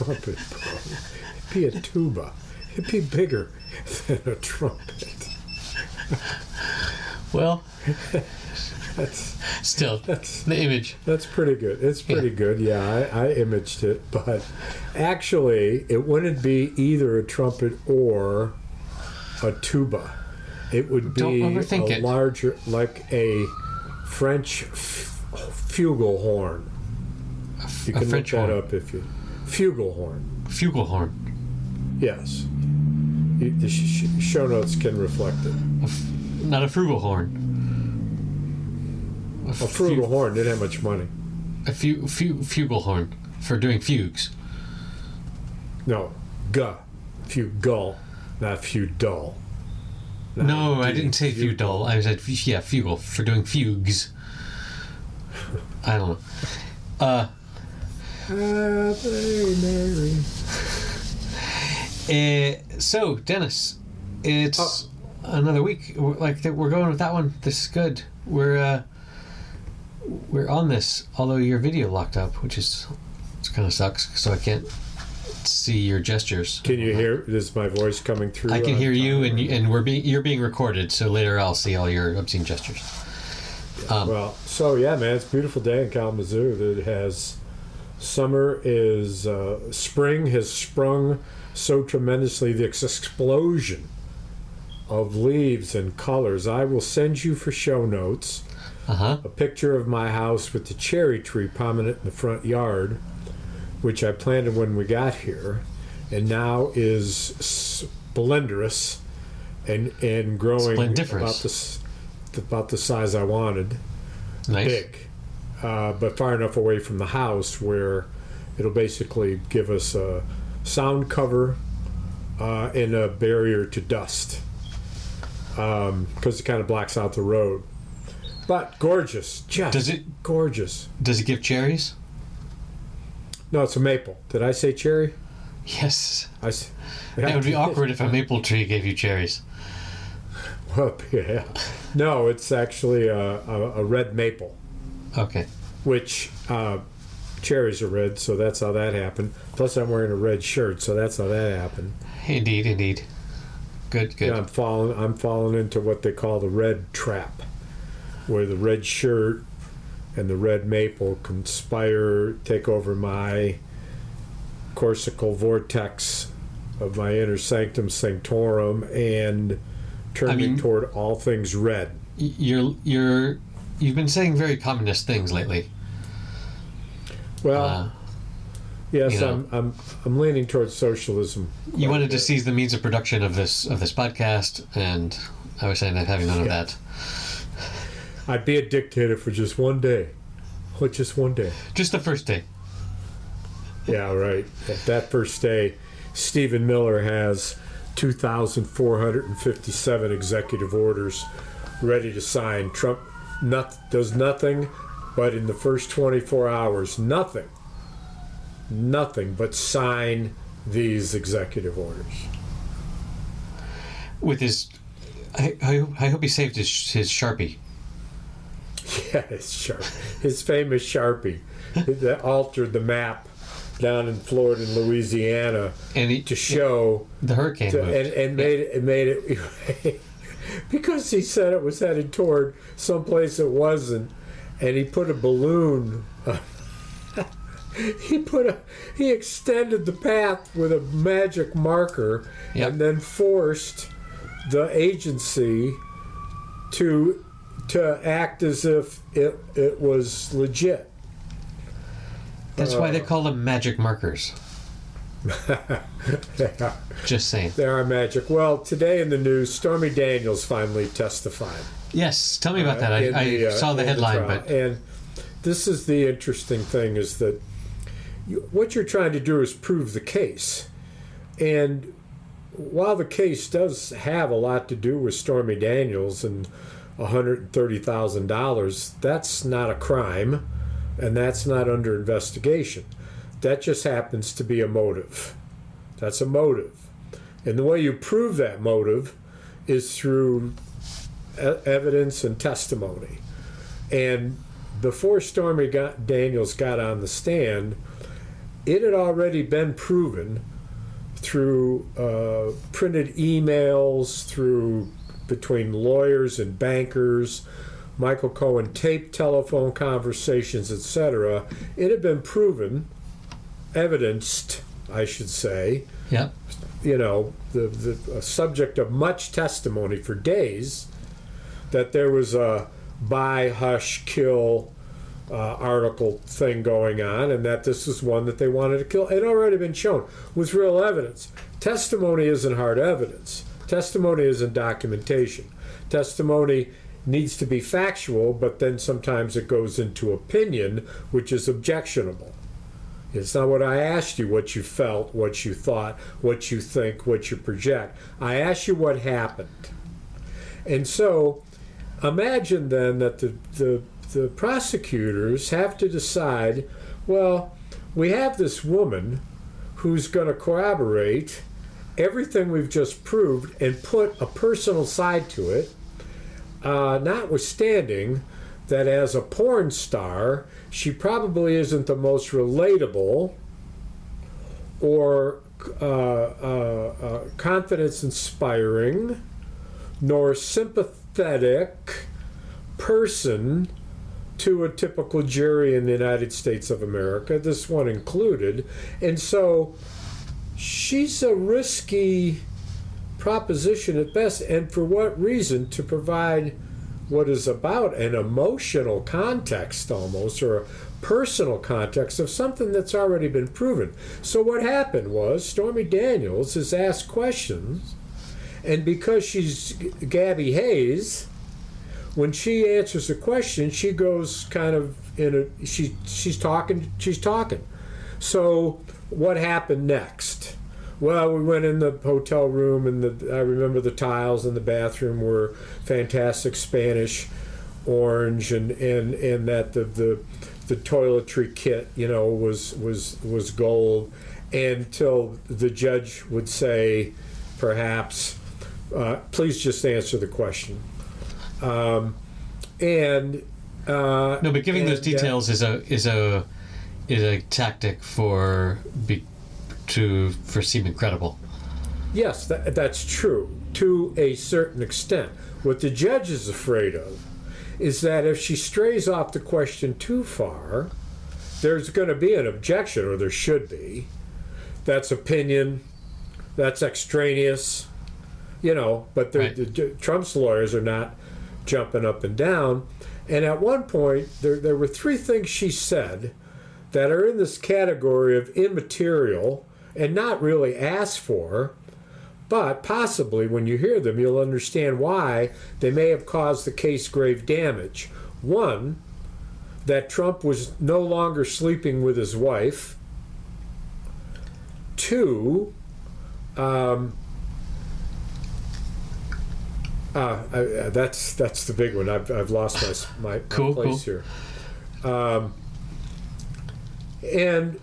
trumpet, bro. It'd be a tuba. It'd be bigger than a trumpet. Well, That's the image. That's pretty good. It's pretty good. Yeah, I imaged it, but actually, it wouldn't be either a trumpet or a tuba. It would be a larger, like a French flugelhorn. You can look that up if you flugelhorn. Flugelhorn. Yes. The show notes can reflect it. Not a frugalhorn. A frugalhorn didn't have much money. A flugelhorn for doing fugues. No, fugal, not feudal. No, I didn't say feudal. I said fugal for doing fugues. I don't know. Happy Mary. So, Dennis, it's another week. We're going with that one. This is good. We're on this, although your video locked up, which kind of sucks, so I can't see your gestures. Can you hear? Is my voice coming through? I can hear you, and you're being recorded. So later I'll see all your obscene gestures. Man, it's a beautiful day in Kalamazoo. It has summer is spring has sprung so tremendously. The explosion of leaves and colors. I will send you for show notes. A picture of my house with the cherry tree prominent in the front yard, which I planted when we got here, and now is splendiferous and growing about the size I wanted. Nice. Big, but far enough away from the house where it'll basically give us a sound cover and a barrier to dust, because it kind of blocks out the road. But gorgeous, gorgeous. Does it give cherries? No, it's a maple. Did I say cherry? Yes. It would be awkward if a maple tree gave you cherries. Well, yeah. No, it's actually a red maple. Okay. Which cherries are red, so that's how that happened. Plus, I'm wearing a red shirt, so that's how that happened. Indeed. Good. Yeah, I'm falling into what they call the red trap, where the red shirt and the red maple conspire, take over my cortical vortex of my inner sanctum sanctorum and turn me toward all things red. You've been saying very communist things lately. Well, yes, I'm leaning towards socialism. You wanted to seize the means of production of this podcast, and I was saying that having none of that. I'd be a dictator for just one day. Just one day. Just the first day. Yeah, right. At that first day, Stephen Miller has 2,457 executive orders ready to sign. Trump does nothing but in the first 24 hours, nothing but sign these executive orders. With his... I hope he saved his Sharpie. Yeah, his famous Sharpie that altered the map down in Florida and Louisiana to show the hurricane and made it because he said it was headed toward someplace it wasn't, and he put a balloon. He extended the path with a magic marker, and then forced the agency to act as if it was legit. That's why they call them magic markers. Just saying. They are magic. Well, today in the news, Stormy Daniels finally testified. Yes, tell me about that. I saw the headline, and this is the interesting thing: is that what you're trying to do is prove the case, and while the case does have a lot to do with Stormy Daniels and $130,000, that's not a crime, and that's not under investigation. That just happens to be a motive. That's a motive. And the way you prove that motive is through evidence and testimony. And before Stormy Daniels got on the stand, it had already been proven through printed emails, through between lawyers and bankers, Michael Cohen taped telephone conversations, etc. It had been proven, evidenced, I should say. Yep. You know, the subject of much testimony for days, that there was a buy, hush, kill article thing going on, and that this was one that they wanted to kill. It had already been shown with real evidence. Testimony isn't hard evidence. Testimony isn't documentation. Testimony needs to be factual, but then sometimes it goes into opinion, which is objectionable. It's not what I asked you, what you felt, what you thought, what you think, what you project. I asked you what happened. And so imagine then that the prosecutors have to decide, well, we have this woman who's going to corroborate everything we've just proved and put a personal side to it, notwithstanding that as a porn star, she probably isn't the most relatable or confidence-inspiring nor sympathetic person to a typical jury in the United States of America, this one included. And so she's a risky proposition at best. And for what reason? To provide what is about an emotional context almost, or a personal context of something that's already been proven. So what happened was Stormy Daniels is asked questions, and because she's Gabby Hayes, when she answers a question, she goes kind of in a, she's talking. So what happened next? Well, we went in the hotel room, and I remember the tiles in the bathroom were fantastic Spanish orange, and that the toiletry kit, you know, was gold, until the judge would say, perhaps, please just answer the question. No, but giving those details is a tactic for seeming credible. Yes, that's true to a certain extent. What the judge is afraid of is that if she strays off the question too far, there's going to be an objection, or there should be. That's opinion. That's extraneous. You know, but right. Trump's lawyers are not jumping up and down. And at one point, there were three things she said that are in this category of immaterial and not really asked for, but possibly when you hear them, you'll understand why they may have caused the case grave damage. One, that Trump was no longer sleeping with his wife. Two, that's the big one. I've lost my place here. And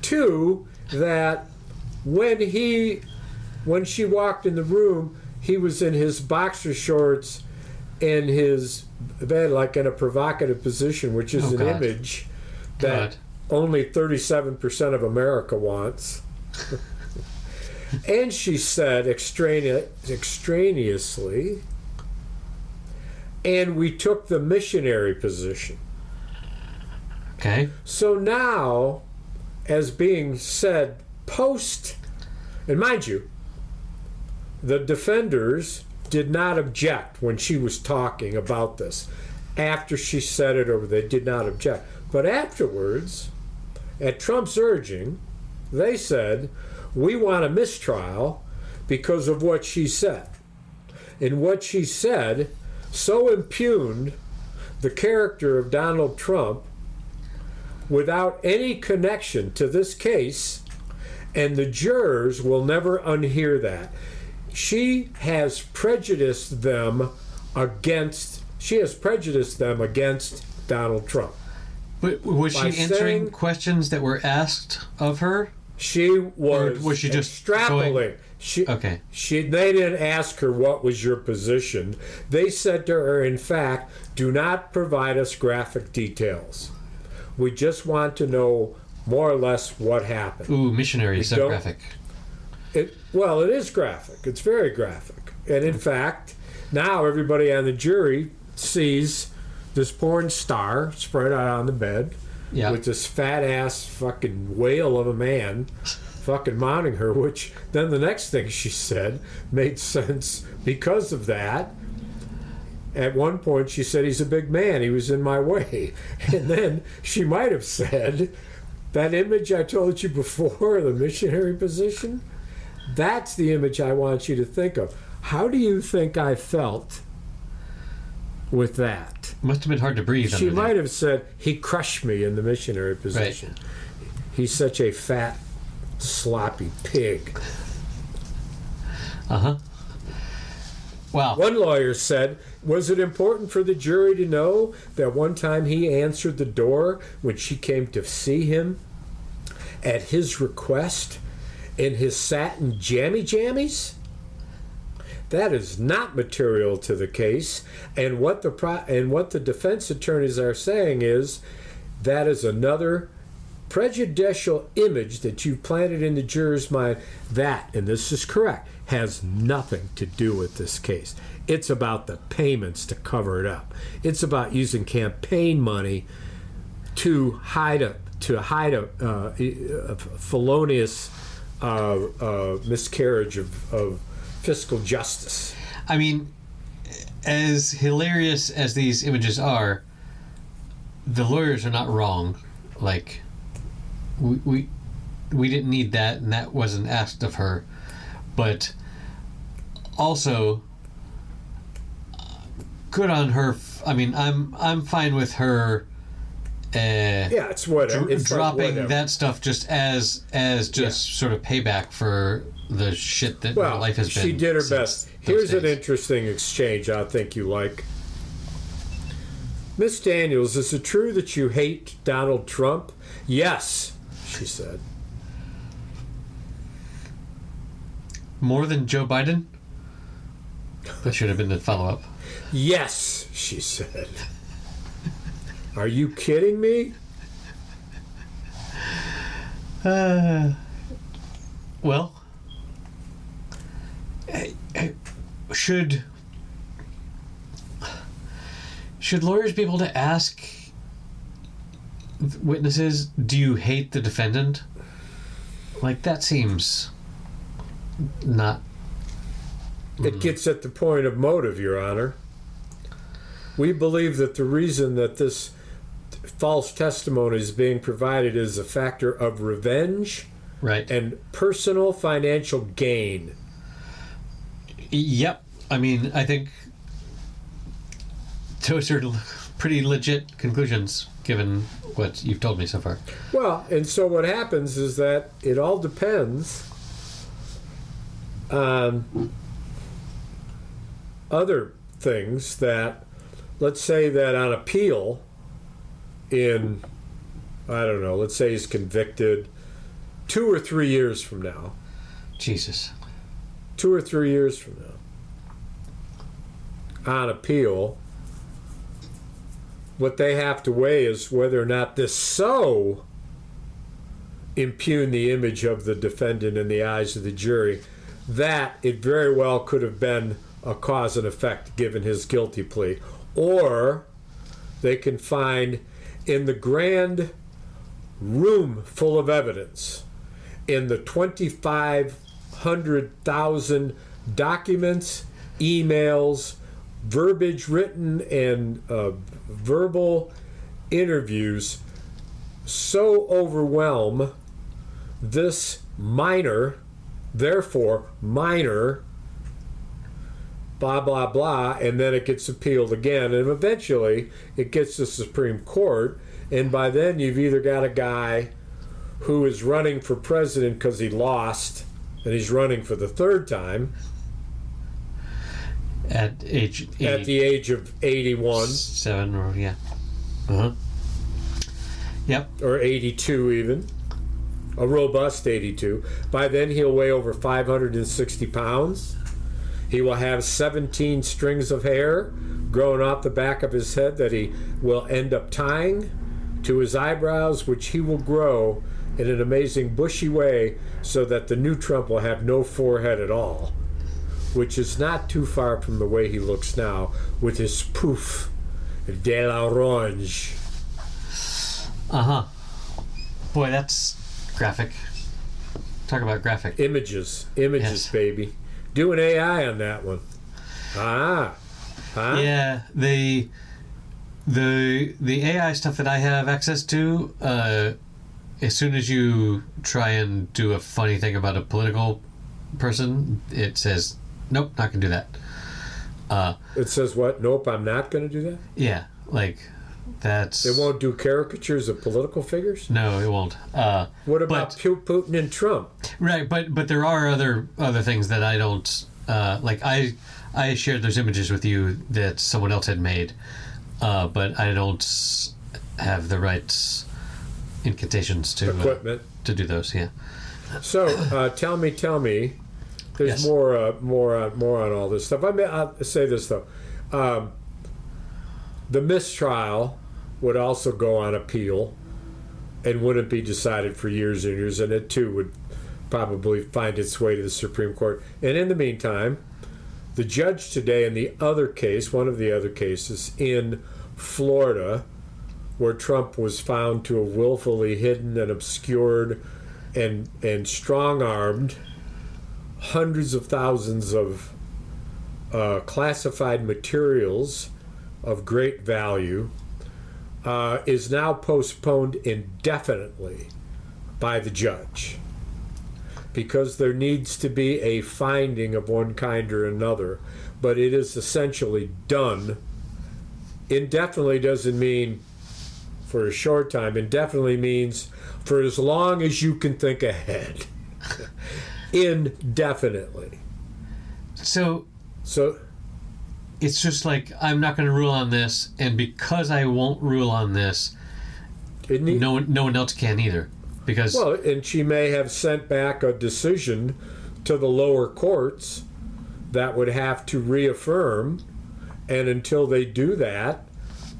two, that when she walked in the room, he was in his boxer shorts and his bed, like in a provocative position, which is an image that only 37% of America wants. And she said extraneously, and we took the missionary position. Okay. So now, as being said post, and mind you, the defenders did not object when she was talking about this. After she said it over, they did not object. But afterwards, at Trump's urging, they said, we want a mistrial because of what she said. And what she said so impugned the character of Donald Trump without any connection to this case, and the jurors will never unhear that. She has prejudiced them against Donald Trump. But was she answering questions that were asked of her? She was. Or was she just extrapolating? Okay. They didn't ask her what was your position. They said to her, in fact, do not provide us graphic details. We just want to know more or less what happened. Ooh, missionary, so graphic. Well, it is graphic. It's very graphic. And in fact, now everybody on the jury sees this porn star spread out on the bed with this fat-ass fucking whale of a man fucking mounting her, which then the next thing she said made sense because of that. At one point, she said, he's a big man. He was in my way. And then she might have said, that image I told you before, the missionary position, that's the image I want you to think of. How do you think I felt with that? Must have been hard to breathe. She might have said, he crushed me in the missionary position. Right. He's such a fat, sloppy pig. Uh-huh. Wow. One lawyer said, was it important for the jury to know that one time he answered the door when she came to see him at his request in his satin jammies? That is not material to the case, and what the defense attorneys are saying is that is another prejudicial image that you've planted in the juror's mind. That, and this is correct, has nothing to do with this case. It's about the payments to cover it up. It's about using campaign money to hide a felonious miscarriage of fiscal justice. I mean, as hilarious as these images are, the lawyers are not wrong. Like, we didn't need that, and that wasn't asked of her. But also, good on her. I mean, I'm fine with her. It's whatever. It's dropping like that stuff just as sort of payback for the shit that her life has been. She did her best. Here's an interesting exchange I think you like. Miss Daniels, is it true that you hate Donald Trump? Yes, she said. More than Joe Biden? That should have been the follow-up. Yes, she said. Are you kidding me? Well, should lawyers be able to ask witnesses, do you hate the defendant? Like, that seems not... It gets at the point of motive, Your Honor. We believe that the reason that this false testimony is being provided is a factor of revenge, right, and personal financial gain. Yep. I mean, I think those are pretty legit conclusions, given what you've told me so far. Well, and so what happens is that it all depends on other things that, let's say that on appeal in, I don't know, let's say he's convicted 2 or 3 years from now. Jesus. 2 or 3 years from now. On appeal, what they have to weigh is whether or not this so impugn the image of the defendant in the eyes of the jury that it very well could have been a cause and effect given his guilty plea. Or they can find in the grand room full of evidence, in the 2,500,000 documents, emails, verbiage written, and verbal interviews, so overwhelm this minor, therefore minor, blah, blah, blah, and then it gets appealed again, and eventually it gets to the Supreme Court, and by then you've either got a guy who is running for president because he lost, and he's running for the third time, at the age of 81. 7, or yeah. Uh-huh. Yep. Or 82 even. A robust 82. By then he'll weigh over 560 pounds. He will have 17 strings of hair growing off the back of his head that he will end up tying. to his eyebrows, which he will grow in an amazing bushy way so that the new Trump will have no forehead at all, which is not too far from the way he looks now with his poof de l'orange. Uh-huh. Boy, that's graphic. Talk about graphic. Images, yes. Baby. Do an AI on that one. Yeah, the AI stuff that I have access to, as soon as you try and do a funny thing about a political person, it says, nope, not going to do that. It says what? Nope, I'm not going to do that? Yeah, like, that's... It won't do caricatures of political figures? No, it won't. What about Putin and Trump? Right, but there are other things that I don't... like, I shared those images with you that someone else had made, but I don't have the right incantations to equipment to do those. Yeah. So tell me, there's Yes. more on all this stuff. I'll say this though, the mistrial would also go on appeal, and wouldn't be decided for years and years, and it too would probably find its way to the Supreme Court. And in the meantime, the judge today in the other case, one of the other cases in Florida, where Trump was found to have willfully hidden and obscured and strong-armed hundreds of thousands of classified materials of great value, is now postponed indefinitely by the judge, because there needs to be a finding of one kind or another, but it is essentially done. Indefinitely doesn't mean for a short time. Indefinitely means for as long as you can think ahead. Indefinitely. So it's just like, I'm not going to rule on this, and because I won't rule on this, no one else can either. Because and she may have sent back a decision to the lower courts that would have to reaffirm, and until they do that,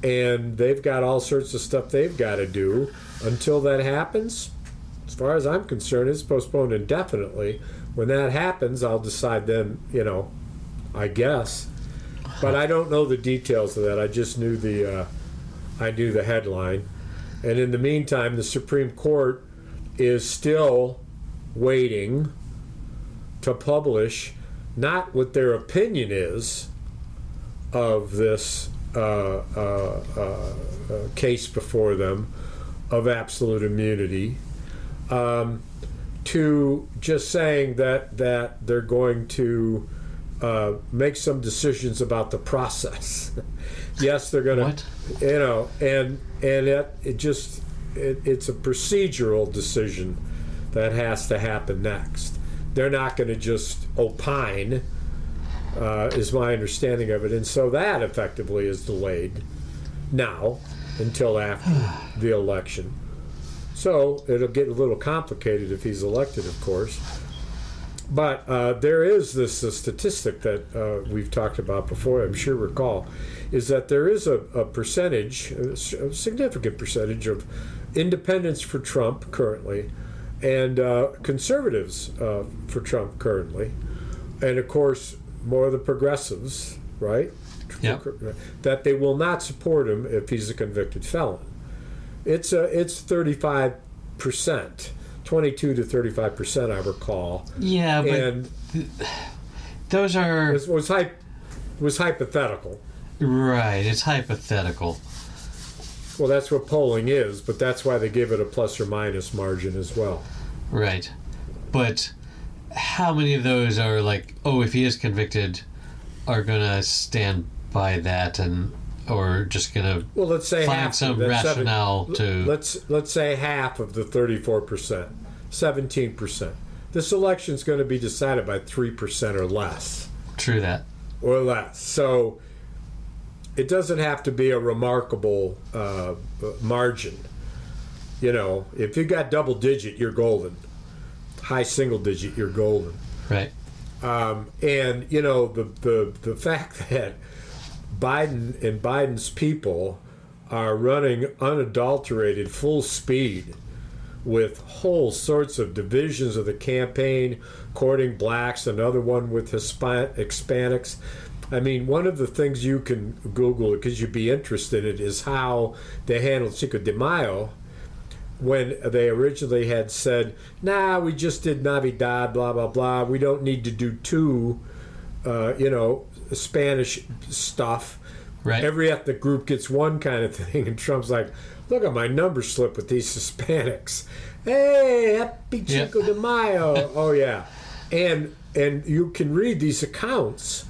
and they've got all sorts of stuff they've got to do, until that happens, as far as I'm concerned, it's postponed indefinitely. When that happens, I'll decide then, I guess. But I don't know the details of that. I just knew the headline. And in the meantime, the Supreme Court is still waiting to publish not what their opinion is of this case before them of absolute immunity, to just saying that they're going to make some decisions about the process. Yes, they're going to, and it's a procedural decision that has to happen next. They're not going to just opine, is my understanding of it, and so that effectively is delayed now until after the election. So it'll get a little complicated if he's elected, of course. But there is this statistic that we've talked about before, I'm sure recall, is that there is a percentage, a significant percentage of independents for Trump currently, and conservatives for Trump currently, and of course more of the progressives, right? Yep. That they will not support him if he's a convicted felon. It's 35%, 22 to 35%, I recall. Yeah, but those are was hypothetical. Right, it's hypothetical. Well, that's what polling is, but that's why they give it a plus or minus margin as well. Right. But how many of those are like, oh, if he is convicted, are going to stand by that, and or just going to let's say find half, some rationale to... Let's say half of the 34%, 17%. This election's going to be decided by 3% or less. True that. Or less. So it doesn't have to be a remarkable margin. If you got double digit, you're golden. High single digit, you're golden. Right. And the fact that Biden and Biden's people are running unadulterated full speed with whole sorts of divisions of the campaign, courting blacks, another one with Hispanics. I mean, one of the things you can Google, because you'd be interested in, is how they handled Cinco de Mayo when they originally had said, nah, we just did Navidad, blah, blah, blah. We don't need to do two, Spanish stuff. Right. Every ethnic group gets one kind of thing. And Trump's like, look at my number slip with these Hispanics. Hey, happy Cinco de Mayo. Oh, yeah. And you can read these accounts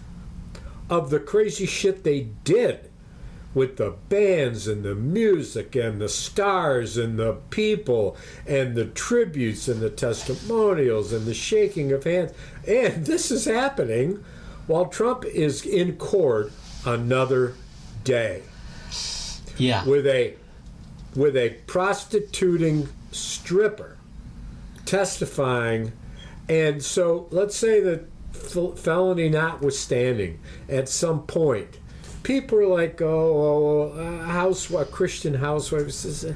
of the crazy shit they did with the bands and the music and the stars and the people and the tributes and the testimonials and the shaking of hands. And this is happening while Trump is in court another day. Yeah. With a prostituting stripper testifying. And so let's say that felony notwithstanding, at some point, people are like, a Christian housewife says,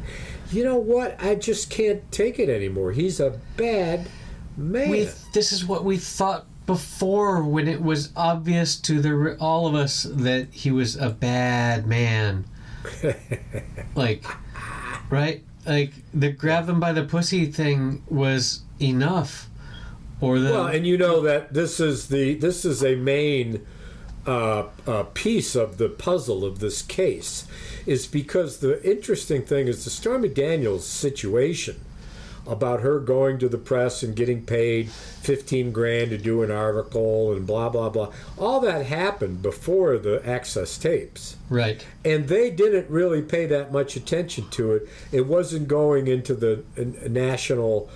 you know what? I just can't take it anymore. He's a bad man. This is what we thought before, when it was obvious to all of us that he was a bad man. Like, right? Like, the grab them by the pussy thing was enough. Well, and you know that this is a main piece of the puzzle of this case, is because the interesting thing is the Stormy Daniels situation about her going to the press and getting paid $15,000 to do an article and blah blah blah. All that happened before the Access tapes, right? And they didn't really pay that much attention to it. It wasn't going into the national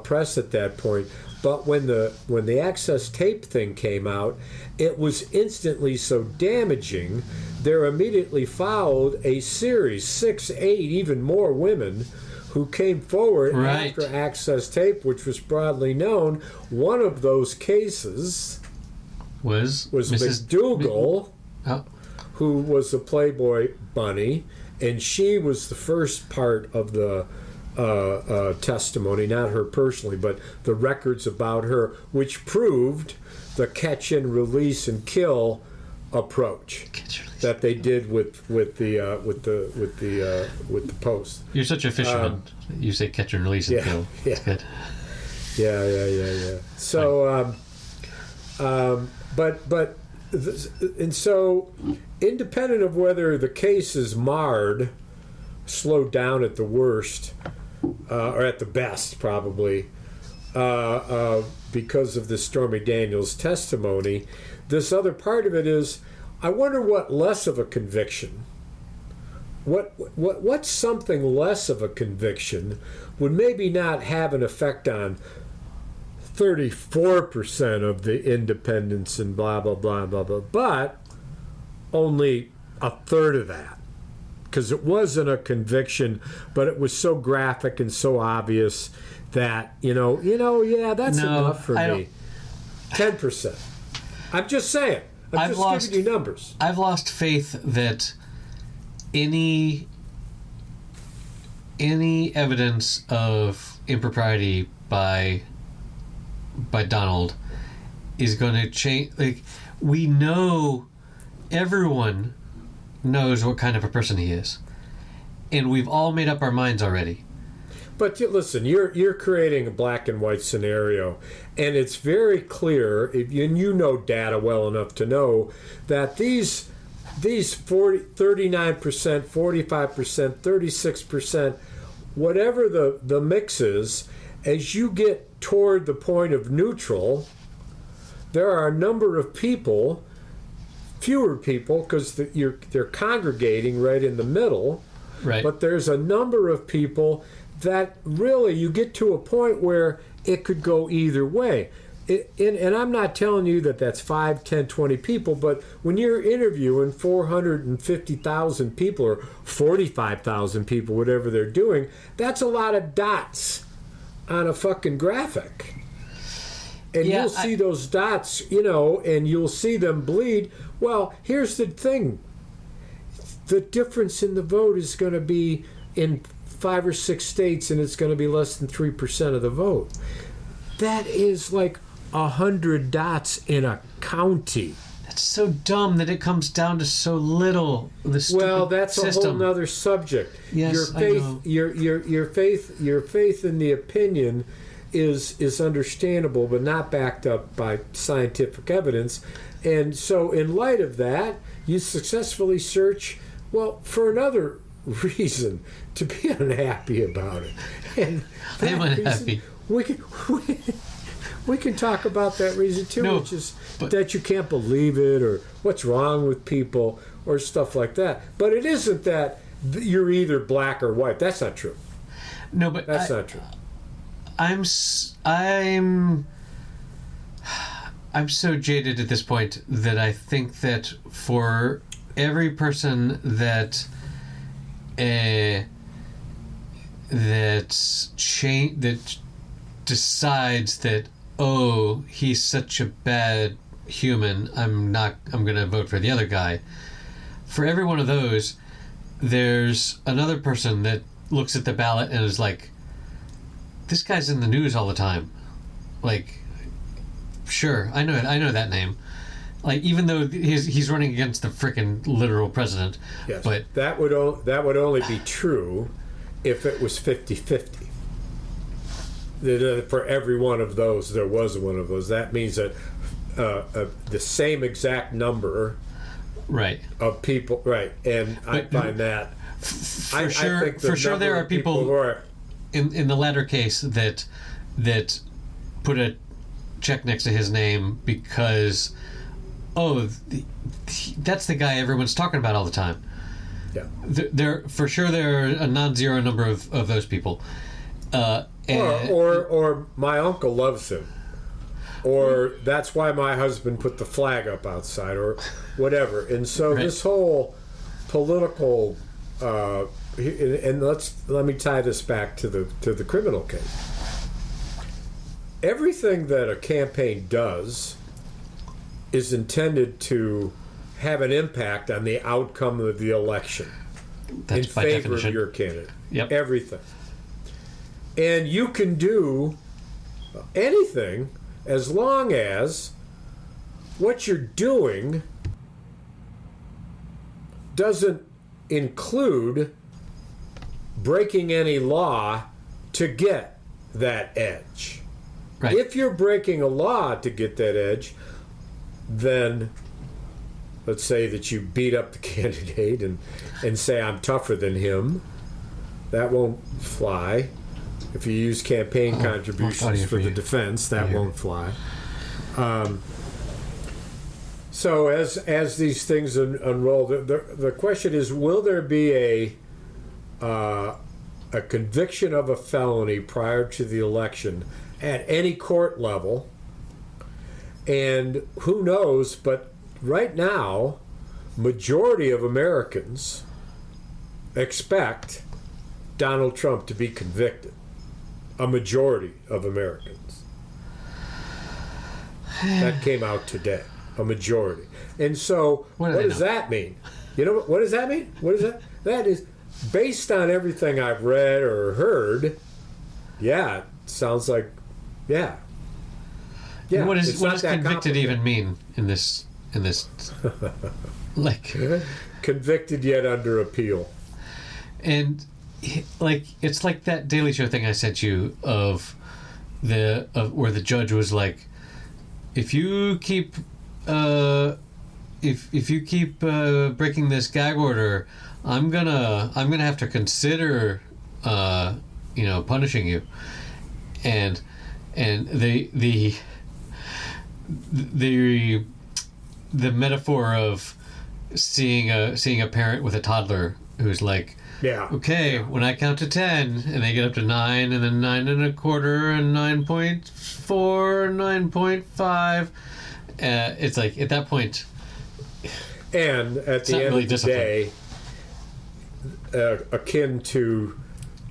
press at that point. But when the Access tape thing came out, it was instantly so damaging. There immediately followed a series, 6, 8, even more women who came forward after Access tape, which was broadly known. One of those cases was McDougal, who was a Playboy bunny, and she was the first part of the testimony, not her personally, but the records about her, which proved the catch and release and kill approach that they did with the Post. You're such a fisherman. You say catch and release and kill. That's good. Yeah. So, and so, independent of whether the case is marred, slowed down at the worst, or at the best, probably, because of the Stormy Daniels testimony, this other part of it is, I wonder what less of a conviction, what's something less of a conviction would maybe not have an effect on 34% of the independents and blah, blah, blah, blah, blah, but only a third of that. Because it wasn't a conviction, but it was so graphic and so obvious that, that's enough for me. 10%. I'm just saying. I'm just giving you numbers. I've lost faith that any evidence of impropriety by Donald is going to change. Like, we know, everyone knows what kind of a person he is, and we've all made up our minds already. But listen, you're creating a black and white scenario, and it's very clear, and you know data well enough to know that these 39%, 45%, 36%, whatever the mix is, as you get toward the point of neutral, there are a number of people, fewer people, because they're congregating right in the middle. Right. But there's a number of people that really you get to a point where it could go either way. And I'm not telling you that that's 5, 10, 20 people, but when you're interviewing 450,000 people or 45,000 people, whatever they're doing, that's a lot of dots on a fucking graphic. And you'll see those dots, and you'll see them bleed. Well, here's the thing. the difference in the vote is going to be in 5 or 6 states, and it's going to be less than 3% of the vote. That is like 100 dots in a county. That's so dumb that it comes down to so little. Well, that's system. a whole nother subject. Yes, your faith, I know. your faith in the opinion is understandable, but not backed up by scientific evidence. And so, in light of that, you successfully search, well, for another reason to be unhappy about it. And I'm unhappy. We can talk about that reason too, No, which is that you can't believe it, or what's wrong with people, or stuff like that. But it isn't that you're either black or white. That's not true. No, but That's not true. I'm so jaded at this point that I think that for every person that decides that, oh, he's such a bad human, I'm going to vote for the other guy. For every one of those, there's another person that looks at the ballot and is like, this guy's in the news all the time. Like, sure, I know that name. Like, even though he's running against the frickin' literal president. Yes, but that would only be true if it was 50-50. For every one of those, there was one of those. That means that the same exact number, right, of people, right? And I find that for sure there are people who are in the latter case that put a check next to his name because, oh, that's the guy everyone's talking about all the time. Yeah, there are a non-zero number of those people. Or my uncle loves him, or that's why my husband put the flag up outside, or whatever. And so right. This whole political, and let me tie this back to the criminal case. Everything that a campaign does is intended to have an impact on the outcome of the election. That's in by favor definition. of your candidate. Yep. Everything. And you can do anything as long as what you're doing doesn't include breaking any law to get that edge. Right. If you're breaking a law to get that edge, then let's say that you beat up the candidate and say, I'm tougher than him. That won't fly. If you use campaign contributions for the defense, that won't fly. So as these things unroll, the question is, will there be a conviction of a felony prior to the election at any court level? And who knows, but right now, majority of Americans expect Donald Trump to be convicted. A majority of Americans. That came out today. A majority. And so, what does that mean? You know, what does that mean? What is that? That is, based on everything I've read or heard, yeah, it sounds like, yeah. Yeah. What does convicted even mean in this like convicted yet under appeal. And like, it's like that Daily Show thing I sent you of where the judge was like, if you keep breaking this gag order, I'm gonna have to consider punishing you. And the metaphor of seeing a parent with a toddler who's like, yeah. Okay, when I count to 10, and they get up to 9, and then 9 1/4, and 9.4, 9.5, it's like, at that point, and at the end really of the day, akin to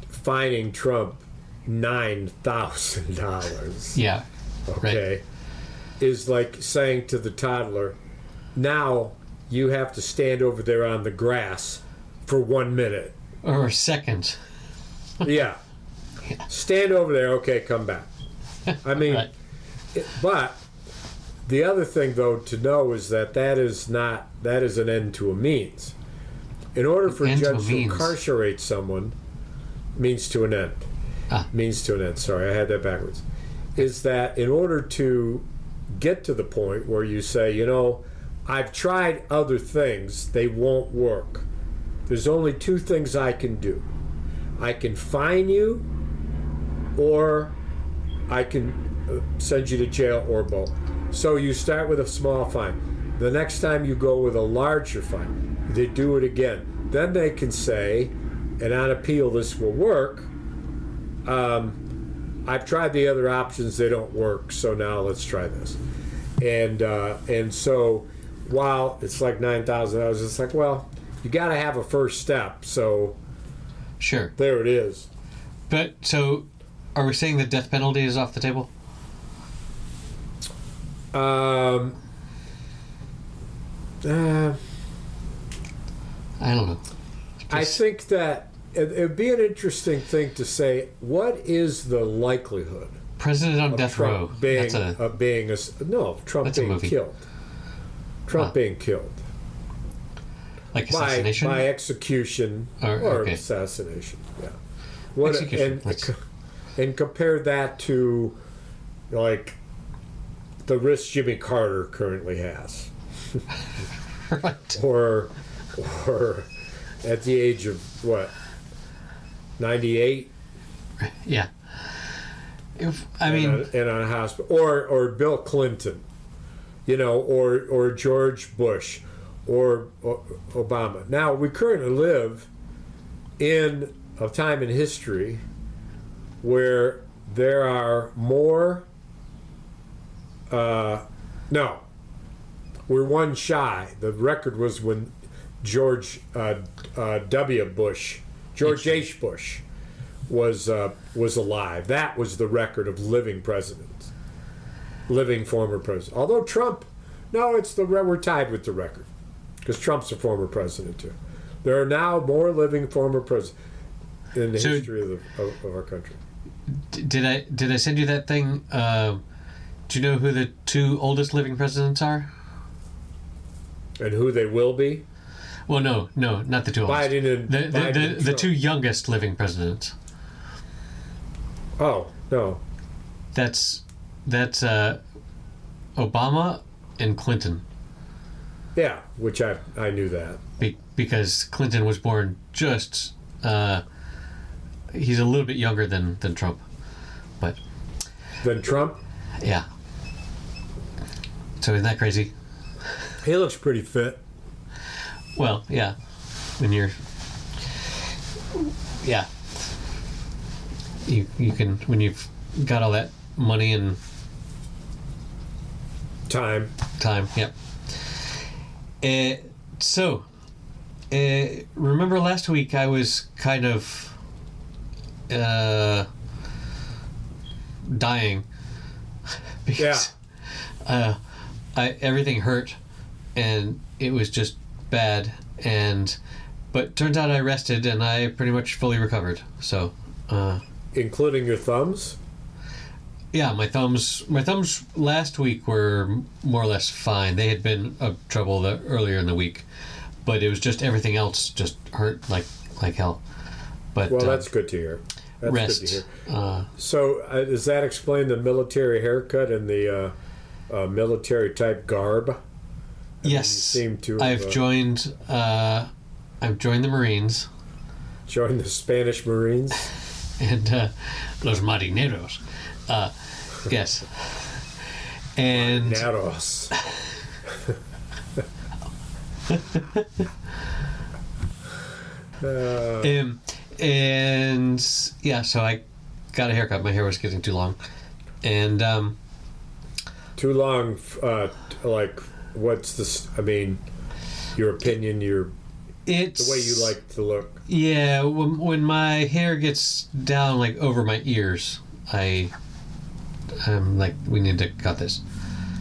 fining Trump $9,000. Yeah. Okay. Right. Is like saying to the toddler, now you have to stand over there on the grass for 1 minute. Or a second. Yeah. Stand over there. Okay, come back. I mean, Right. But the other thing, though, to know is that is an end to a means. In order for a judge to incarcerate someone, means to an end. Means to an end. Sorry, I had that backwards. Is that in order to get to the point where you say, you know, I've tried other things, they won't work. There's only two things I can do. I can fine you, or I can send you to jail, or both. So you start with a small fine. The next time you go with a larger fine, they do it again. Then they can say, and on appeal this will work, I've tried the other options, they don't work, so now let's try this. And so while it's like $9,000, it's like, well, you got to have a first step, so sure, there it is. But so are we saying the death penalty is off the table? I don't know. I think that it would be an interesting thing to say, what is the likelihood President on death row being Trump being killed? Trump being killed. Like assassination? By execution or assassination. Yeah. Execution. And compare that to like the risk Jimmy Carter currently has. Right. Or at the age of what? 98? Yeah. And on a hospital, or Bill Clinton, you know, or George Bush, or Obama. Now we currently live in a time in history where there are more. No, we're one shy. The record was when George H. Bush was alive. That was the record of living presidents, living former president. Although Trump, no, we're tied with the record because Trump's a former president too. There are now more living former presidents in the history of our country. Did I send you that thing? Do you know who the two oldest living presidents are? And who they will be? Well, no, not the two oldest. Biden and the two youngest living presidents. Oh, no. That's Obama and Clinton. Yeah, which I knew that. Because Clinton was born just he's a little bit younger than Trump. But than Trump? Yeah. So isn't that crazy? He looks pretty fit. Well, yeah. When you're... Yeah. You can... When you've got all that money and... Time, yep. Remember last week I was kind of... dying. Because... everything hurt, and it was just bad, but turns out I rested and I pretty much fully recovered. So, including your thumbs? Yeah, my thumbs last week were more or less fine. They had been of trouble earlier in the week, but it was just everything else just hurt like hell. But well, that's good to hear. That's rest. Good to hear. So does that explain the military haircut and the military type garb? Yes, seem to. I've joined the Marines. Joined the Spanish Marines. And los marineros. Yes. And marineros. And yeah, so I got a haircut. My hair was getting too long, and too long. Like, what's this? I mean, your opinion. It's the way you like to look. Yeah, when my hair gets down like over my ears, I'm like, we need to cut this.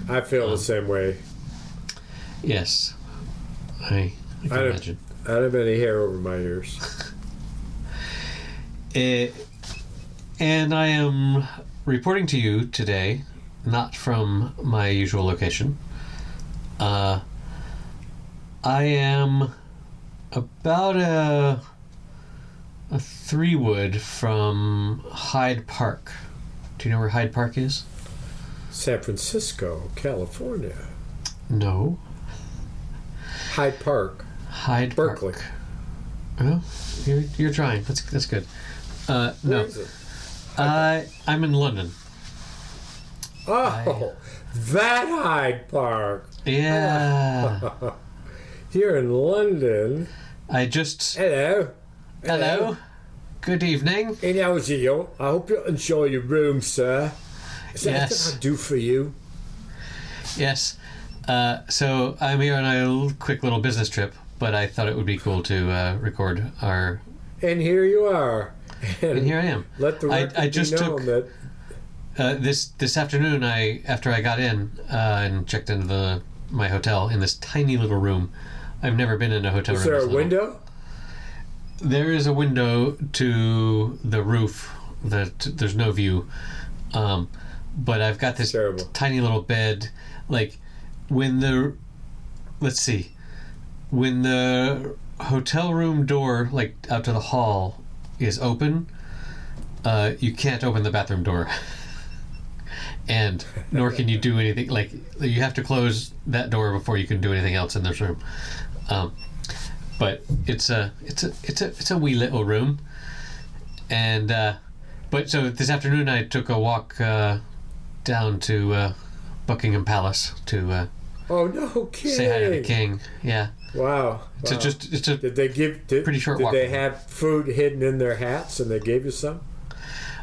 I feel the same way. Yes, I can imagine. I don't have any hair over my ears. And I am reporting to you today, not from my usual location. I am about a 3-wood from Hyde Park. Do you know where Hyde Park is? San Francisco, California. No. Hyde Park. Hyde Berkeley. Park. Oh, you're trying. That's good. Where No. is it? I'm in London. Oh, that Hyde Park. Yeah. Here in London. I just... Hello. Hello. Good evening. Hey, how is you? I hope you enjoy your room, sir. Is there Yes. anything I do for you? Yes. So I'm here on a quick little business trip, but I thought it would be cool to record our... And here you are. And here I am. Let the record I just be known took... that this afternoon, after I got in and checked into my hotel in this tiny little room. I've never been in a hotel room. is there this a little. window? There is a window to the roof. That there's no view, but I've got this Terrible. tiny little bed. Like when the hotel room door, like out to the hall, is open, you can't open the bathroom door. And nor can you do anything, like you have to close that door before you can do anything else in this room. But it's a wee little room, and but so this afternoon I took a walk down to Buckingham Palace to Oh, no kidding. say hi to the king. Yeah, Wow. it's wow. it's a Did they give? pretty short Did walk. they have food hidden in their hats, and they gave you some?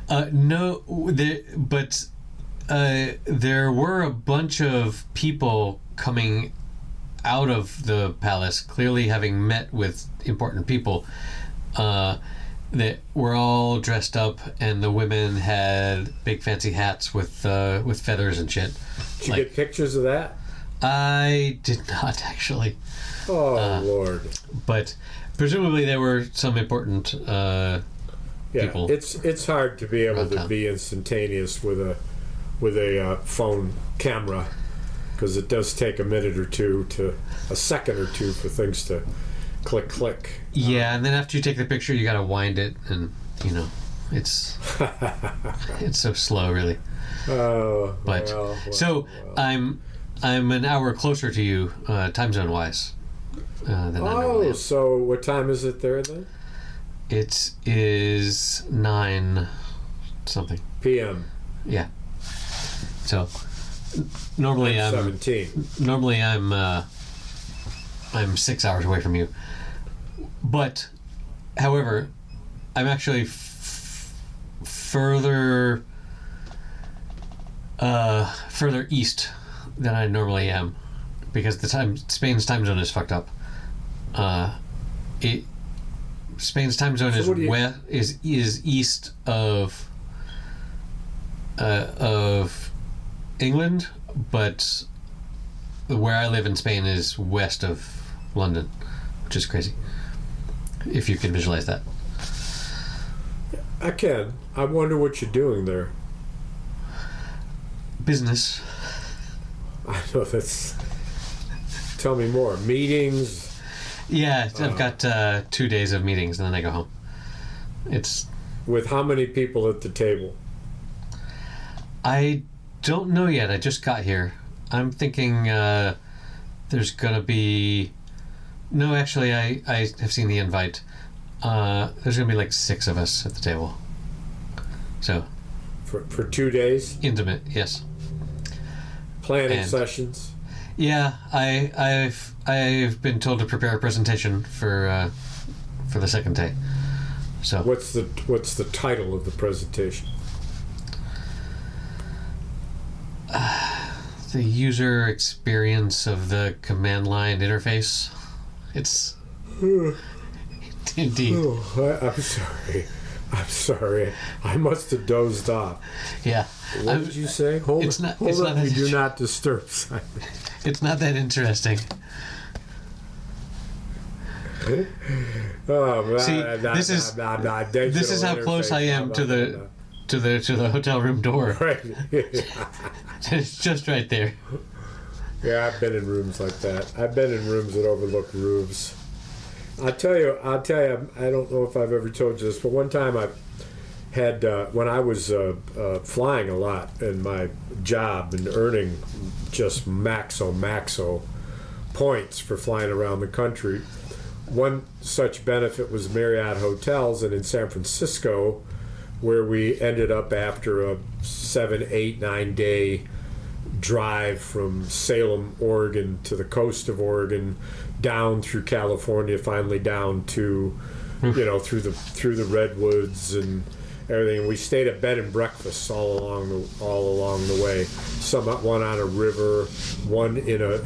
No, but there were a bunch of people coming out of the palace, clearly having met with important people, that were all dressed up, and the women had big fancy hats with feathers and shit. Did you get pictures of that? I did not actually, Oh, Lord. but presumably there were some important Yeah, people. it's hard to be able around to town. be instantaneous with a phone camera, because it does take a second or two for things to click. Yeah, and then after you take the picture, you gotta wind it, and it's it's so slow, really. Oh, But well, so well. I'm an hour closer to you, time zone wise, than I normally Oh, am. so what time is it there then? It is 9 something. PM. Yeah. So normally I'm 17. I'm 6 hours away from you. But, however, I'm actually further east than I normally am, because Spain's time zone is fucked up. Spain's time zone So what do you- is east of England, but where I live in Spain is west of London, which is crazy. If you can visualize that. I can. I wonder what you're doing there. Business. I know that's. Tell me more. Meetings. Yeah, I've got 2 days of meetings and then I go home. It's. With how many people at the table? I don't know yet. I just got here. I'm thinking there's gonna be. No, actually, I have seen the invite. There's gonna be like 6 of us at the table. So. For 2 days? Intimate, yes. Planning And- sessions? Yeah, I've been told to prepare a presentation for the second day. So What's the title of the presentation? the user experience of the command line interface. It's indeed. Oh, I'm sorry. I must have dozed off. Yeah. What did you say? Hold it's not- hold it's on. not that We do interesting. not disturb Simon. It's not that interesting. Oh, See, this is how close I am to the hotel room door. Right. It's just right there. Yeah, I've been in rooms like that. I've been in rooms that overlook roofs. I'll tell you. I don't know if I've ever told you this, but one time I had when I was flying a lot in my job and earning just maxo points for flying around the country. One such benefit was Marriott Hotels, and in San Francisco, where we ended up after a 7, 8, 9 day drive from Salem, Oregon to the coast of Oregon, down through California, finally down to, through the redwoods and everything. We stayed at bed and breakfasts all along the way. One on a river, one in a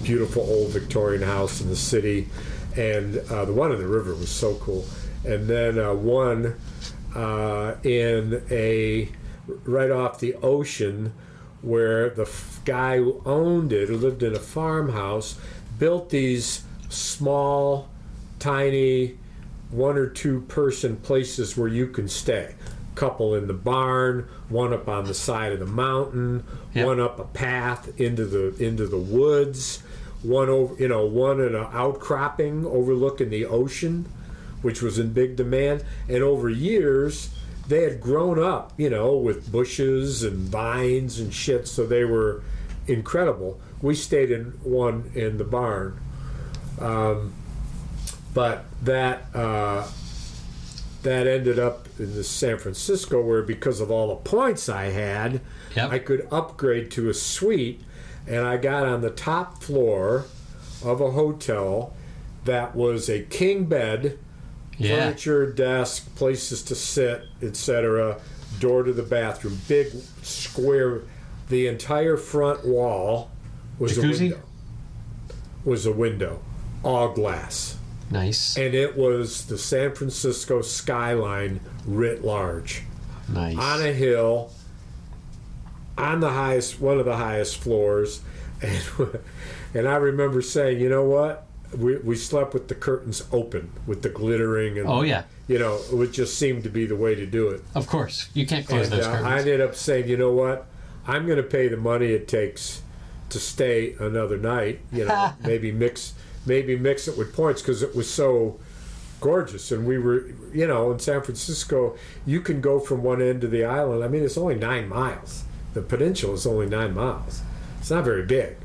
beautiful old Victorian house in the city, and the one on the river was so cool. And then one in a right off the ocean, where the guy who owned it, who lived in a farmhouse, built these small, tiny, 1 or 2 person places where you can stay. Couple in the barn, one up on the side of the mountain, one up a path into the woods, one over, one in an outcropping overlooking the ocean, which was in big demand. And over years, they had grown up, with bushes and vines and shit, so they were incredible. We stayed in one in the barn. But that ended up in the San Francisco, where because of all the points I had, I could upgrade to a suite, and I got on the top floor of a hotel that was a king bed, furniture, desk, places to sit, etc., door to the bathroom, big square. The entire front wall was Jacuzzi? a window, all glass. Nice. And it was the San Francisco skyline writ large. Nice. On a hill, on one of the highest floors, and I remember saying, you know what? We slept with the curtains open, with the glittering, and it just seemed to be the way to do it. Of course, you can't close those curtains. I ended up saying, you know what? I'm going to pay the money it takes to stay another night. Maybe mix it with points, because it was so gorgeous. And we were, in San Francisco, you can go from one end to the island. I mean, it's only 9 miles. The peninsula is only 9 miles. It's not very big.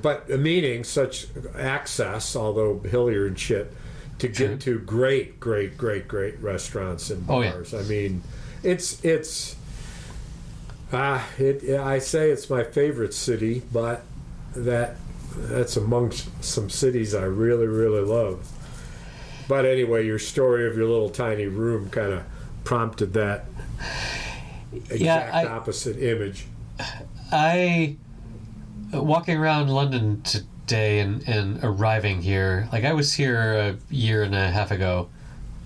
But meaning such access, although hillier and shit, to get to great restaurants and bars. I mean, I say it's my favorite city, but that's amongst some cities I really, really love. But anyway, your story of your little tiny room kind of prompted that exact opposite image. Walking around London today and arriving here, like I was here a year and a half ago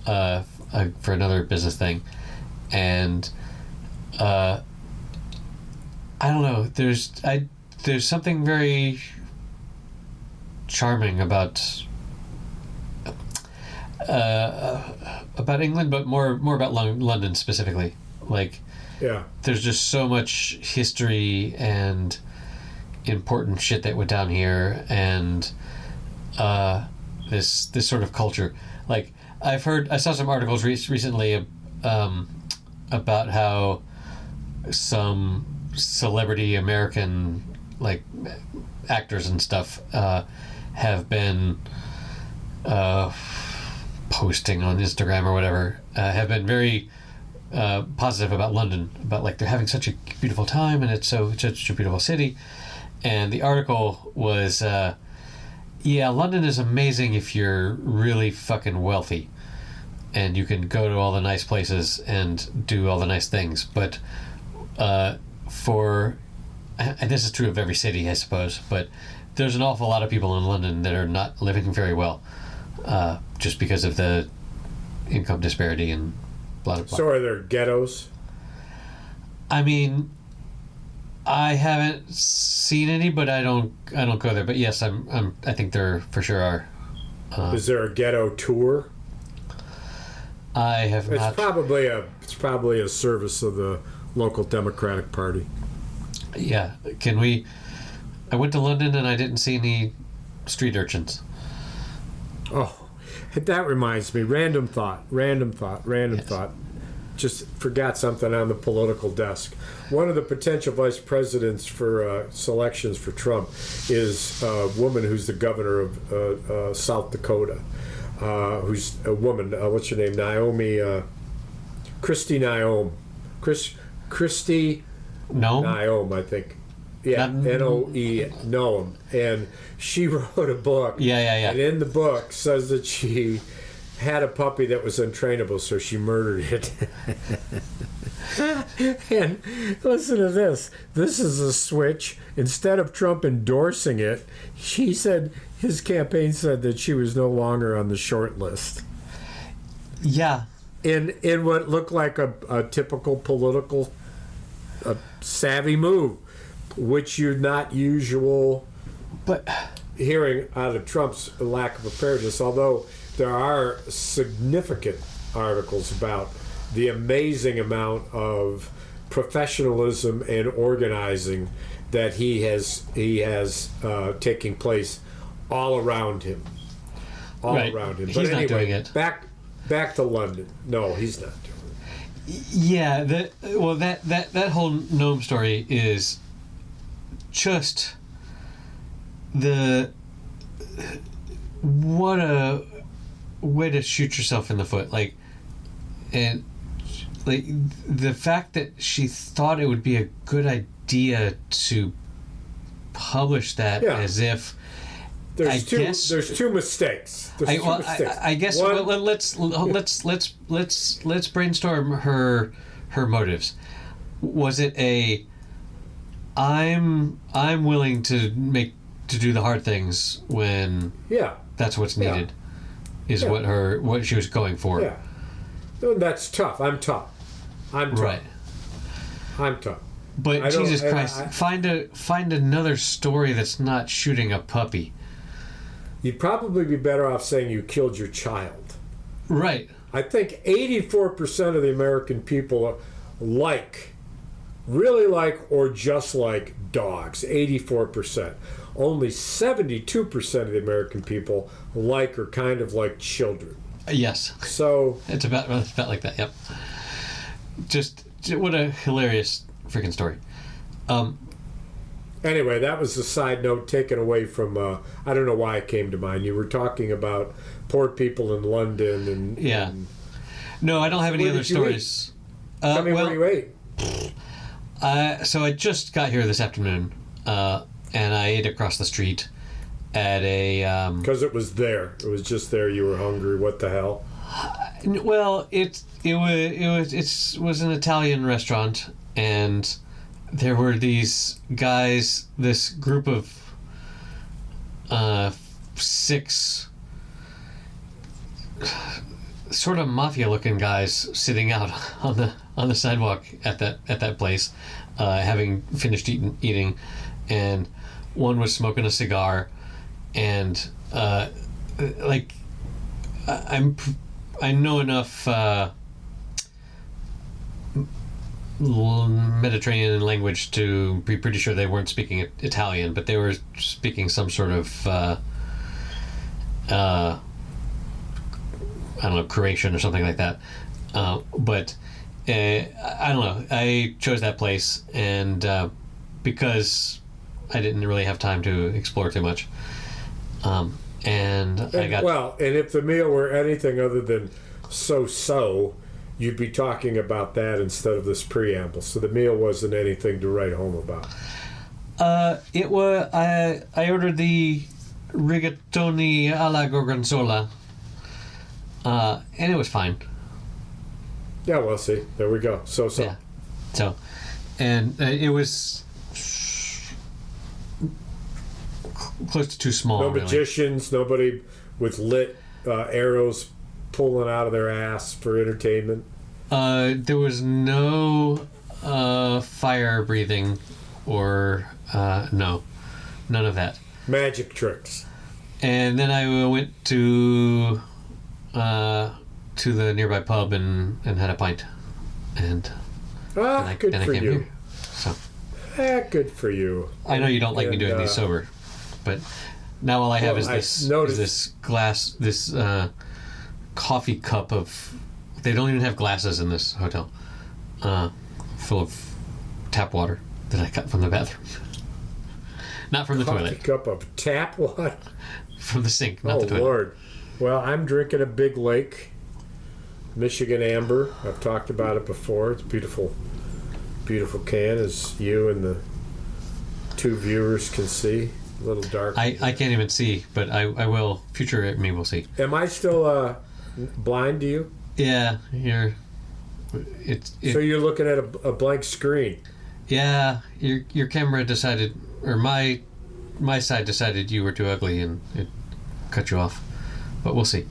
for another business thing, and I don't know, there's something very charming about England, but more about London specifically. Like, there's just so much history and important shit that went down here, and this sort of culture. Like, I saw some articles recently about how some celebrity American, like, actors and stuff have been posting on Instagram or whatever, have been very positive about London, about like they're having such a beautiful time and it's such a beautiful city. And the article was, London is amazing if you're really fucking wealthy and you can go to all the nice places and do all the nice things. But and this is true of every city, I suppose, but there's an awful lot of people in London that are not living very well, just because of the income disparity and blah, blah, blah. So are there ghettos? I mean, I haven't seen any, but I don't go there. But yes, I think there for sure are. Is there a ghetto tour? I have not. It's probably a service of the local Democratic Party. Yeah, I went to London and I didn't see any street urchins. Oh, that reminds me. Random thought. Just forgot something on the political desk. One of the potential vice presidents for selections for Trump is a woman who's the governor of South Dakota, who's a woman. What's her name? Kristi Noem. Kristi Noem, I think. Yeah, Noe, Noem. And she wrote a book. Yeah. And in the book says that she had a puppy that was untrainable, so she murdered it. And listen to this. This is a switch. Instead of Trump endorsing it, his campaign said that she was no longer on the short list. Yeah. In what looked like a typical political savvy move, which you're not usual hearing out of Trump's lack of preparedness, although there are significant articles about the amazing amount of professionalism and organizing that he has taking place all around him. Around him. He's not doing it. Back to London. No, he's not doing it. Yeah, that whole Noem story is just what a way to shoot yourself in the foot. And the fact that she thought it would be a good idea to publish that as if there's two mistakes. I guess let's brainstorm her motives. Was it I'm willing to do the hard things when that's what's needed is what she was going for. Yeah. That's tough. I'm tough. Right. I'm tough. But Jesus Christ, find another story that's not shooting a puppy. You'd probably be better off saying you killed your child. Right. I think 84% of the American people really like or just like dogs. 84%. Only 72% of the American people like or kind of like children. Yes. So it's about like that. Yep. Just what a hilarious freaking story. Anyway, that was a side note taken away from. I don't know why it came to mind. You were talking about poor people in London and. Yeah. No, I don't have any other stories. Tell me where you ate. So I just got here this afternoon, and I ate across the street at a. Because it was there. It was just there. You were hungry. What the hell? Well, it was an Italian restaurant, and there were these guys, this group of 6 sort of mafia-looking guys sitting out on the sidewalk at that place, having finished eating, and one was smoking a cigar, and I know enough Mediterranean language to be pretty sure they weren't speaking Italian, but they were speaking some sort of I don't know, Croatian or something like that. But I don't know. I chose that place, and because I didn't really have time to explore too much. And if the meal were anything other than so, you'd be talking about that instead of this preamble. So the meal wasn't anything to write home about. It was. I ordered the rigatoni alla gorgonzola, and it was fine. Yeah, well, see, there we go. So. Yeah. So, and it was close to too small. No magicians, really. Nobody with lit arrows pulling out of their ass for entertainment. There was no fire breathing or no, none of that. Magic tricks. And then I went to the nearby pub and had a pint, and Good then I for came you. here. So Good for you. I know you don't like me doing these sober, but now all I have is this glass, this coffee cup of. They don't even have glasses in this hotel, full of tap water that I got from the bathroom, not from the toilet. Cup of tap water from the sink, not the toilet. Oh Lord! Well, I'm drinking a Big Lake, Michigan Amber. I've talked about it before. It's beautiful, beautiful can, as you and the two viewers can see. A little dark. I can't even see, but I will. Future me will see. Am I still blind to you? Yeah, you're. So you're looking at a blank screen. Yeah, your camera decided, or my side decided you were too ugly and it cut you off. But we'll see.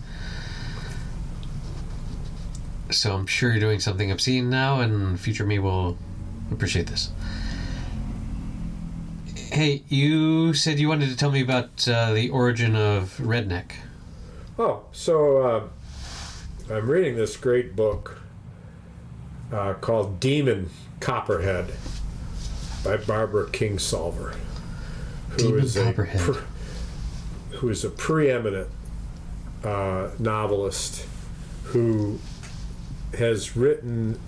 So I'm sure you're doing something obscene now, and future me will appreciate this. Hey, you said you wanted to tell me about the origin of redneck. Oh, so I'm reading this great book called Demon Copperhead by Barbara Kingsolver, who is a preeminent novelist who has written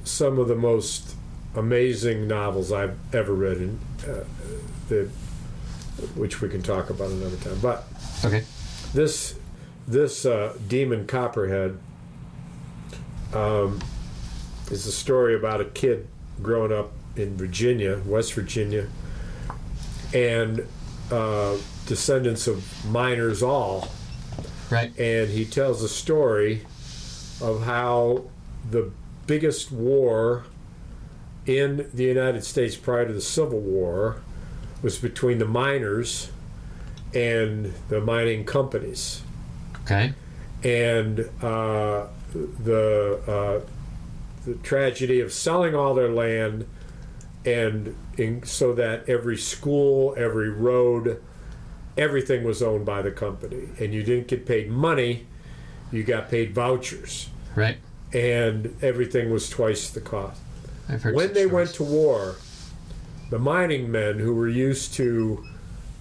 some of the most amazing novels I've ever read, which we can talk about another time. But okay, this Demon Copperhead is a story about a kid growing up in Virginia, West Virginia, and descendants of miners all. Right. And he tells a story of how the biggest war in the United States prior to the Civil War was between the miners and the mining companies. Okay. And the tragedy of selling all their land, and so that every school, every road, everything was owned by the company, and you didn't get paid money, you got paid vouchers. Right. And everything was twice the cost. I've heard when they went to war, the mining men, who were used to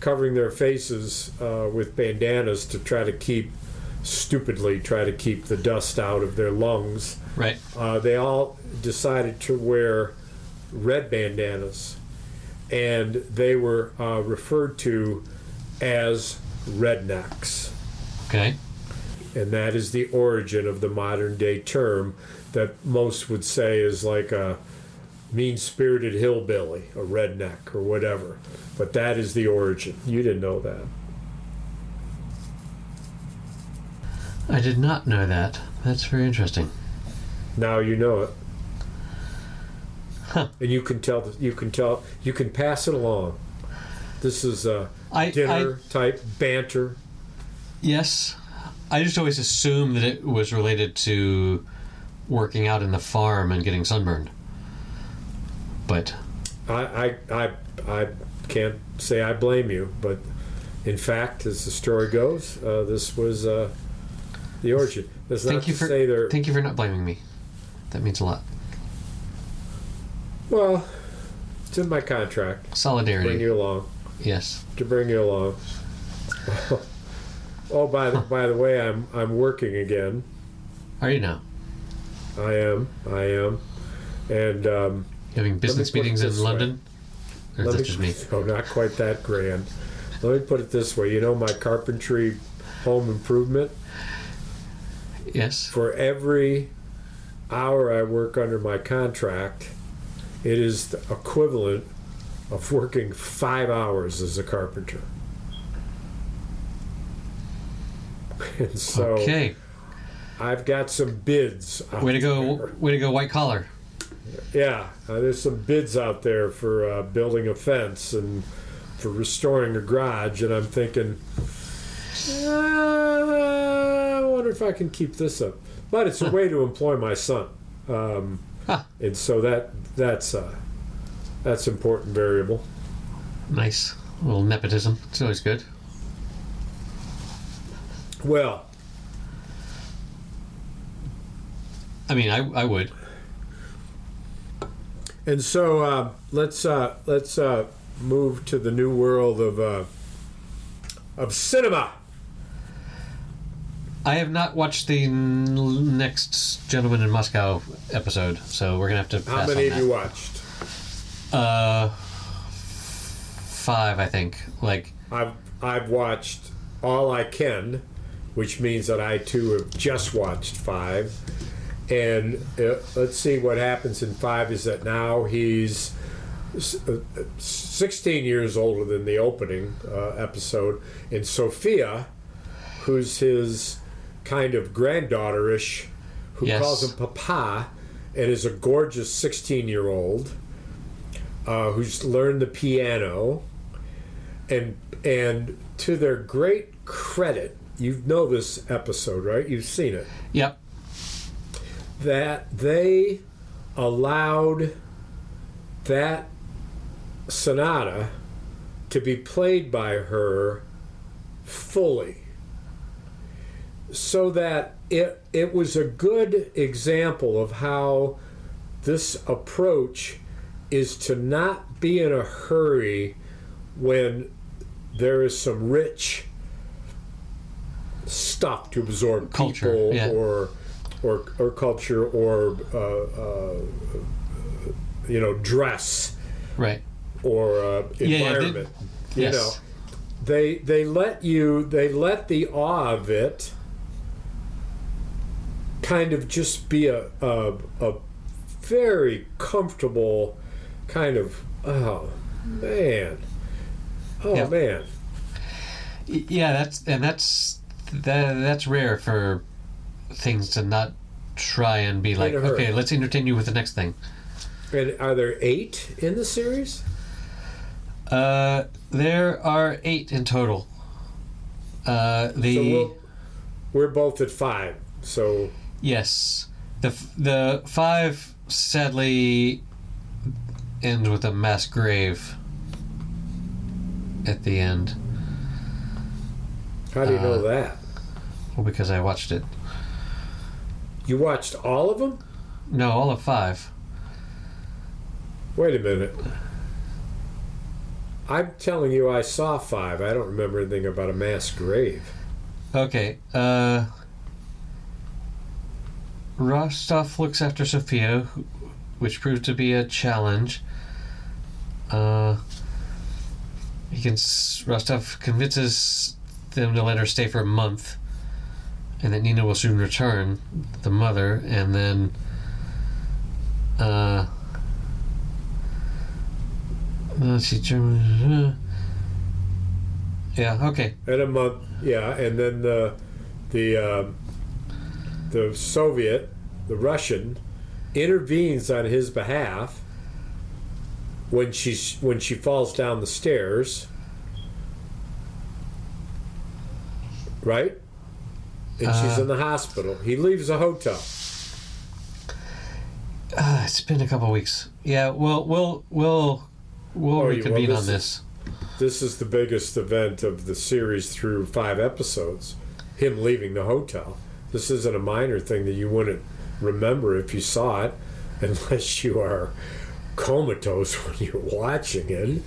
covering their faces with bandanas to try to keep the dust out of their lungs, right, they all decided to wear red bandanas, and they were referred to as rednecks. Okay. And that is the origin of the modern day term that most would say is like a mean-spirited hillbilly, a redneck, or whatever. But that is the origin. You didn't know that. I did not know that. That's very interesting. Now you know it. Huh. And you can pass it along. This is dinner type banter. Yes. I just always assumed that it was related to working out in the farm and getting sunburned. But I can't say I blame you, but in fact, as the story goes, this was the origin. Thank you for not blaming me. That means a lot. Well, it's in my contract. Solidarity. To bring you along. Yes. To bring you along. Oh, by the way, I'm working again. Are you now? I am, and having business meetings in London. Or is that just me? Oh, not quite that grand. Let me put it this way. You know my carpentry home improvement? Yes. For every hour I work under my contract, it is the equivalent of working 5 hours as a carpenter. And so okay. I've got some bids out Way to go, white collar. Yeah, there's some bids out there for building a fence and for restoring a garage, and I'm thinking, I wonder if I can keep this up. But it's a way to employ my son, and so that's That's an important variable. Nice. A little nepotism. It's always good. Well, I mean, I would. and so let's move to the new world of cinema. I have not watched the next Gentleman in Moscow episode, so we're gonna have to pass How many on have you watched? 5, I think. Like, I've watched all I can, which means that I too have just watched 5. And let's see what happens in 5 is that now he's 16 years older than the opening episode, and Sophia, who's his kind of granddaughter-ish, who Yes. calls him Papa, and is a gorgeous 16-year-old who's learned the piano, and to their great credit, you know this episode, right? You've seen it. yep. That they allowed that sonata to be played by her fully, so that it was a good example of how this approach is to not be in a hurry when there is some rich stuff to absorb, Culture, people yeah. or culture or dress Right. or environment. Yes. You know, they let the awe of it kind of just be a very comfortable kind of man. Yeah, that's rare for things to not try and be like, In a hurry. okay, let's entertain you with the next thing. And are there 8 in the series? There are 8 in total. So we're both at 5. So Yes, the 5 sadly ends with a mass grave at the end. how do you know that? Well, because I watched it. You watched all of them? No, all of 5. Wait a minute. I'm telling you I saw 5. I don't remember anything about a mass grave. Okay, Rostov looks after Sophia, which proved to be a challenge. Rostov convinces them to let her stay for a month, and that Nina will soon return, the mother, and then let's see, German. Yeah, okay. In a month, yeah, and then the Soviet, the Russian, intervenes on his behalf when she falls down the stairs, right? And she's in the hospital. He leaves the hotel. It's been a couple weeks. Yeah, we'll reconvene on this. This is the biggest event of the series through 5 episodes. Him leaving the hotel. This isn't a minor thing that you wouldn't remember if you saw it, unless you are comatose when you're watching it,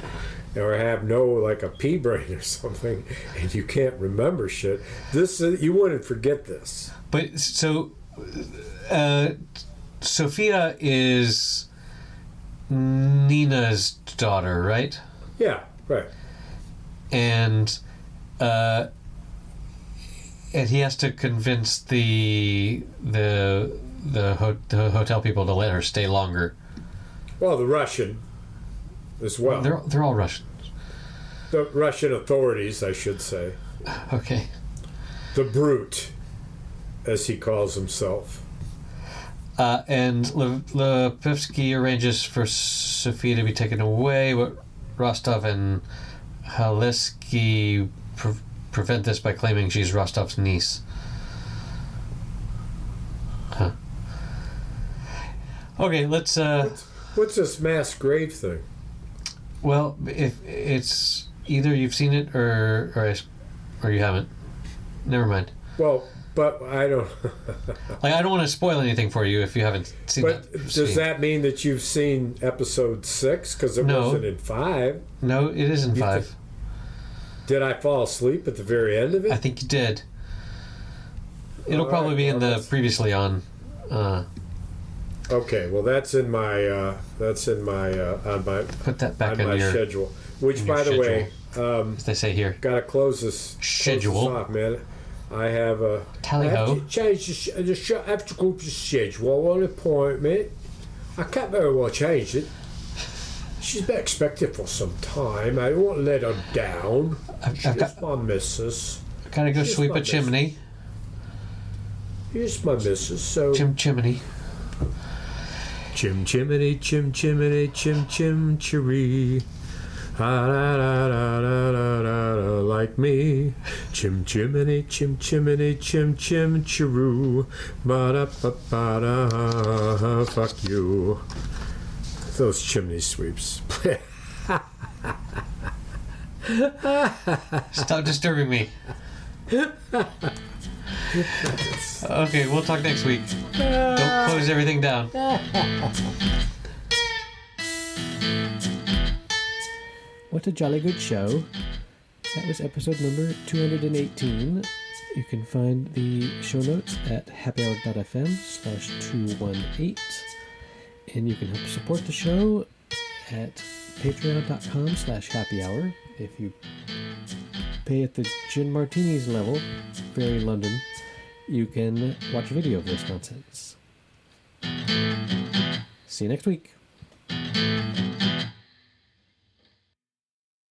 or have a pea brain or something, and you can't remember shit. You wouldn't forget this. But so, Sophia is Nina's daughter, right? Yeah, right. And he has to convince the hotel people to let her stay longer. Well, the Russian as well. They're all Russian. The Russian authorities, I should say. Okay. The brute, as he calls himself. And Lepevsky arranges for Sophia to be taken away, but Rostov and Halesky prevent this by claiming she's Rostov's niece. Huh. Okay, let's... What's this mass grave thing? Well, if it's either you've seen it or you haven't. Never mind. Well, but I don't. Like, I don't want to spoil anything for you if you haven't seen But that. does that mean that you've seen episode 6? Because it wasn't in 5. No, it is in 5. Did I fall asleep at the very end of it? I think you did. It'll probably be in the previously on. Okay, well that's in my on my Put that back on in my your schedule. Which, in your by the way, as they say here. gotta close this Schedule. off, man. I have a Tally I have ho. to change I have to go to the schedule on appointment. I can't very well change it. She's been expected for some time. I won't let her down. She's my missus. Gotta go She's sweep my a chimney. Here's my missus. So Chimney. chim chimney, chim chimney, chim chim chiree. Da, da, da, da, da, da, da, like me. Chim chimney, chim chimney, chim chim chiroo. Ba da ba ba da. Fuck you. Those chimney sweeps. Stop disturbing me. Okay, we'll talk next week. Don't close everything down. What a jolly good show. That was episode number 218. You can find the show notes at happyhour.fm/218. And you can help support the show at patreon.com/happyhour. If you pay at the gin martinis level, very London, you can watch a video of this nonsense. See you next week.